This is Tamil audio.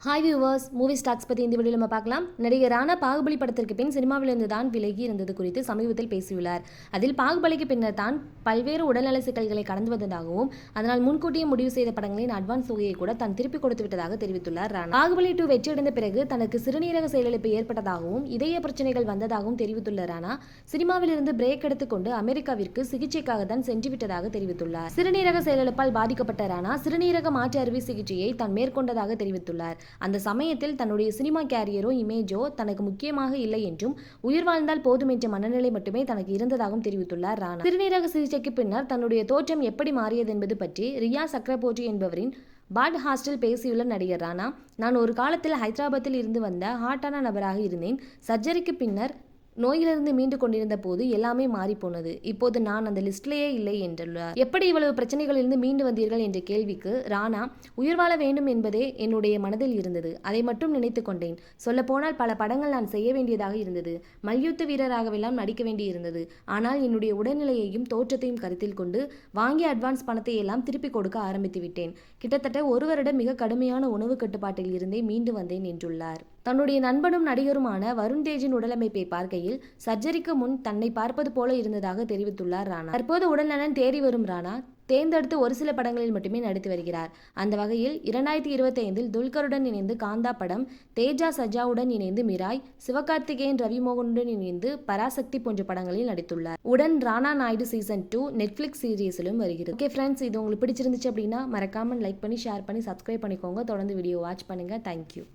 ஹாய் வியூவர்ஸ், மூவி ஸ்டாக்ஸ் பற்றி இந்த வீடியோவில் நம்ம பார்க்கலாம். நடிகர் ராணா பாகுபலி படத்திற்கு பின் சினிமாவிலிருந்து தான் விலகி இருந்தது குறித்து சமீபத்தில் பேசியுள்ளார். அதில் பாகுபலிக்கு பின்னர் தான் பல்வேறு உடல்நல சிக்கல்களை கடந்து வந்ததாகவும் அதனால் முன்கூட்டியே முடிவு செய்த படங்களின் அட்வான்ஸ் தொகையை கூட தான் திருப்பி கொடுத்து விட்டதாக தெரிவித்துள்ளார் ராணா. பாகுபலி 2 வெற்றியடைந்த பிறகு தனக்கு சிறுநீரக செயலிழப்பு ஏற்பட்டதாகவும் இதய பிரச்சனைகள் வந்ததாகவும் தெரிவித்துள்ள ராணா, சினிமாவிலிருந்து பிரேக் எடுத்துக்கொண்டு அமெரிக்காவிற்கு சிகிச்சைக்காக தான் சென்று விட்டதாக தெரிவித்துள்ளார். சிறுநீரக செயலிழப்பால் பாதிக்கப்பட்ட ராணா சிறுநீரக மாற்று அறுவை சிகிச்சையை தான் மேற்கொண்டதாக தெரிவித்துள்ளார். அந்த சமயத்தில் தன்னுடைய சினிமா கேரியரோ இமேஜோ தனக்கு முக்கியமாக இல்லை என்றும் உயிர் வாழ்ந்தால் போதும் என்ற மனநிலை மட்டுமே தனக்கு இருந்ததாகவும் தெரிவித்துள்ளார் ராணா. சிறுநீரக சிகிச்சைக்கு பின்னர் தன்னுடைய தோற்றம் எப்படி மாறியது என்பது பற்றி ரியா சக்ரபோர்ட்டி என்பவரின் பாட் ஹாஸ்டல் பேசியுள்ள நடிகர் ராணா, நான் ஒரு காலத்தில் ஹைதராபாத்தில் இருந்து வந்த ஹாட்டான நபராக இருந்தேன். சர்ஜரிக்கு பின்னர் நோயிலிருந்து மீண்டு கொண்டிருந்த போது எல்லாமே மாறி போனது. இப்போது நான் அந்த லிஸ்ட்லேயே இல்லை என்றுள்ளார். எப்படி இவ்வளவு பிரச்சனைகளிலிருந்து மீண்டு வந்தீர்கள் என்ற கேள்விக்கு ராணா, உயிர் வாழ வேண்டும் என்பதே என்னுடைய மனதில் இருந்தது. அதை மட்டும் நினைத்து கொண்டேன். சொல்லப்போனால் பல படங்கள் நான் செய்ய வேண்டியதாக இருந்தது. மல்யுத்த வீரராகவெல்லாம் நடிக்க வேண்டி இருந்தது. ஆனால் என்னுடைய உடல்நிலையையும் தோற்றத்தையும் கருத்தில் கொண்டு வாங்கிய அட்வான்ஸ் பணத்தை எல்லாம் திருப்பி கொடுக்க ஆரம்பித்து விட்டேன். கிட்டத்தட்ட ஒரு வருடம் மிக கடுமையான உணவு கட்டுப்பாட்டில் இருந்தே மீண்டு வந்தேன் என்றுள்ளார். தன்னுடைய நண்பனும் நடிகருமான வருண் தேஜின் உடலமைப்பை பார்க்கையில் சர்ஜரிக்கு முன் தன்னை பார்ப்பது போல இருந்ததாக தெரிவித்துள்ளார் ராணா. தற்போது உடல்நலன் தேறி வரும் ராணா தேர்ந்தெடுத்து ஒரு சில படங்களில் மட்டுமே நடித்து வருகிறார். அந்த வகையில் 2025 துல்கருடன் இணைந்து காந்தா படம், தேஜா சஜாவுடன் இணைந்து மிராய், சிவகார்த்திகேயன் ரவிமோகனுடன் இணைந்து பராசக்தி போன்ற படங்களில் நடித்துள்ளார். உடன் ராணா நாயுடு சீசன் 2 நெட்ஃபிளிக்ஸ் சீரியஸிலும் வருகிறது. ஓகே ஃப்ரெண்ட்ஸ், இது உங்களுக்கு பிடிச்சிருந்துச்சு அப்படின்னா மறக்காம லைக் பண்ணி, ஷேர் பண்ணி, சப்ஸ்கிரைப் பண்ணிக்கோங்க. தொடர்ந்து வீடியோ வாட்ச் பண்ணுங்க. தேங்க்யூ.